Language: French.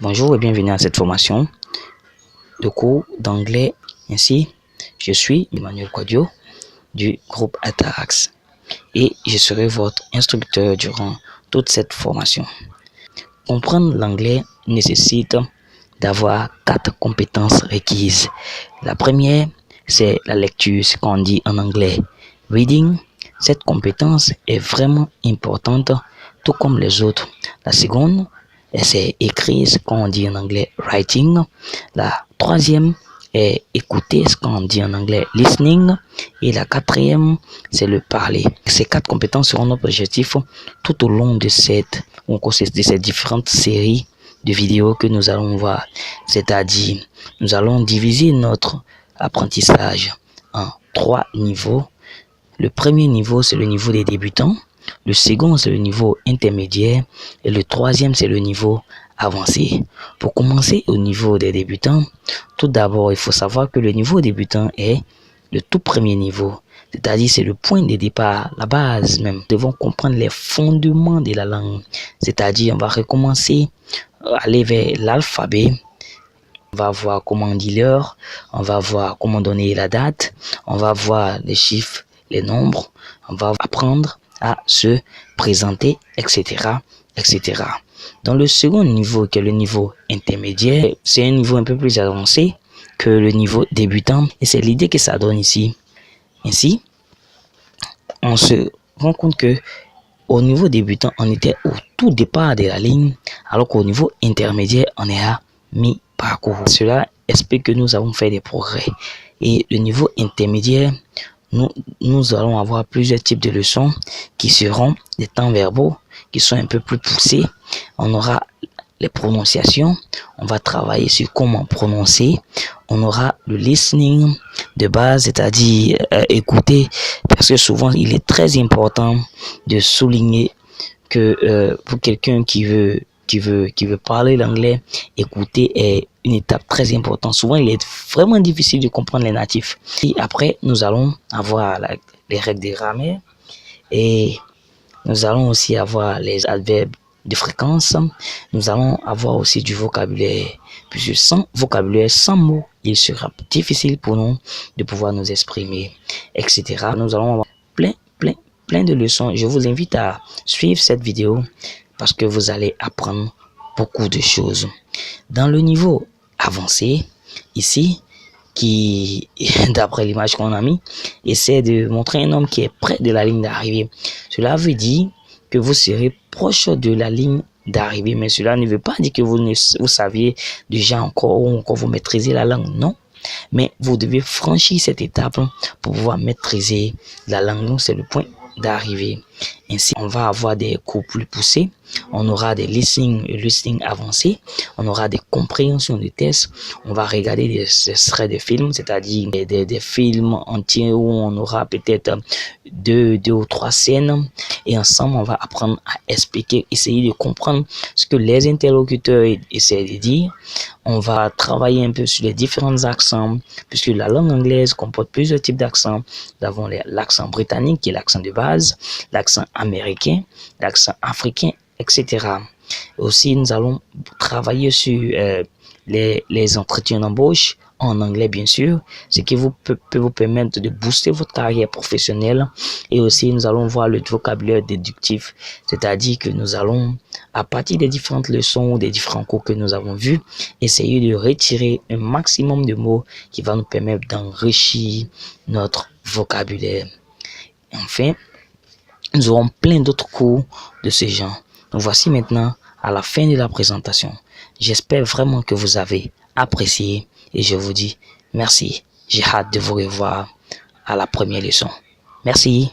Bonjour et bienvenue à cette formation de cours d'anglais. Ainsi, je suis Emmanuel Quadio du groupe Atarax et je serai votre instructeur durant toute cette formation. Comprendre l'anglais nécessite d'avoir 4 compétences requises. La première, c'est la lecture, ce qu'on dit en anglais reading. Cette compétence est vraiment importante, tout comme les autres. La seconde, c'est écrire, ce qu'on dit en anglais writing. La troisième est écouter, ce qu'on dit en anglais listening. Et la quatrième, c'est le parler. Ces 4 compétences seront notre objectif tout au long de ces différentes séries de vidéos que nous allons voir. C'est-à-dire, nous allons diviser notre apprentissage en 3 niveaux. Le premier niveau, c'est le niveau des débutants. Le second, c'est le niveau intermédiaire. Et le troisième, c'est le niveau avancé. Pour commencer au niveau des débutants, tout d'abord, il faut savoir que le niveau débutant est le tout premier niveau. C'est-à-dire, c'est le point de départ, la base même. Nous devons comprendre les fondements de la langue. C'est-à-dire, on va recommencer, aller vers l'alphabet. On va voir comment on dit l'heure. On va voir comment donner la date. On va voir les chiffres, les nombres. On va apprendre à se présenter, etc., etc. Dans le second niveau, qui est le niveau intermédiaire, c'est un niveau un peu plus avancé que le niveau débutant. Et c'est l'idée que ça donne ici. Ainsi, on se rend compte que au niveau débutant, on était au tout départ de la ligne, alors qu'au niveau intermédiaire, on est à mi-parcours. Cela explique que nous avons fait des progrès. Et le niveau intermédiaire, nous allons avoir plusieurs types de leçons qui seront des temps verbaux qui sont un peu plus poussés. On aura les prononciations, on va travailler sur comment prononcer. On aura le listening de base, c'est-à-dire écouter, parce que souvent il est très important de souligner que pour quelqu'un qui veut parler l'anglais, écouter est une étape très importante. Souvent, il est vraiment difficile de comprendre les natifs. Et après, nous allons avoir les règles de grammaire et nous allons aussi avoir les adverbes de fréquence. Nous allons avoir aussi du vocabulaire. Puisque sans vocabulaire, sans mots, il sera difficile pour nous de pouvoir nous exprimer, etc. Nous allons avoir plein de leçons. Je vous invite à suivre cette vidéo parce que vous allez apprendre beaucoup de choses. Dans le niveau avancé, ici, qui, d'après l'image qu'on a mis, essaie de montrer un homme qui est près de la ligne d'arrivée. Cela veut dire que vous serez proche de la ligne d'arrivée, mais cela ne veut pas dire que vous saviez déjà encore ou encore vous maîtrisez la langue, non. Mais vous devez franchir cette étape pour pouvoir maîtriser la langue. Donc, c'est le point d'arrivée. Ainsi, on va avoir des cours plus poussés. On aura des listening avancés. On aura des compréhensions de tests. On va regarder des extraits de films, c'est-à-dire des films entiers où on aura peut-être deux ou 3 scènes. Et ensemble, on va apprendre à expliquer, essayer de comprendre ce que les interlocuteurs essaient de dire. On va travailler un peu sur les différents accents, puisque la langue anglaise comporte plusieurs types d'accents. Nous avons l'accent britannique, qui est l'accent de base, l'accent américain, l'accent africain, etc. Aussi, nous allons travailler sur les entretiens d'embauche en anglais, bien sûr, ce qui peut vous permettre de booster votre carrière professionnelle. Et aussi, nous allons voir le vocabulaire déductif, c'est-à-dire que nous allons, à partir des différentes leçons, des différents cours que nous avons vus, essayer de retirer un maximum de mots qui va nous permettre d'enrichir notre vocabulaire. Enfin, nous aurons plein d'autres cours de ce genre. Donc voici maintenant à la fin de la présentation. J'espère vraiment que vous avez apprécié et je vous dis merci. J'ai hâte de vous revoir à la première leçon. Merci.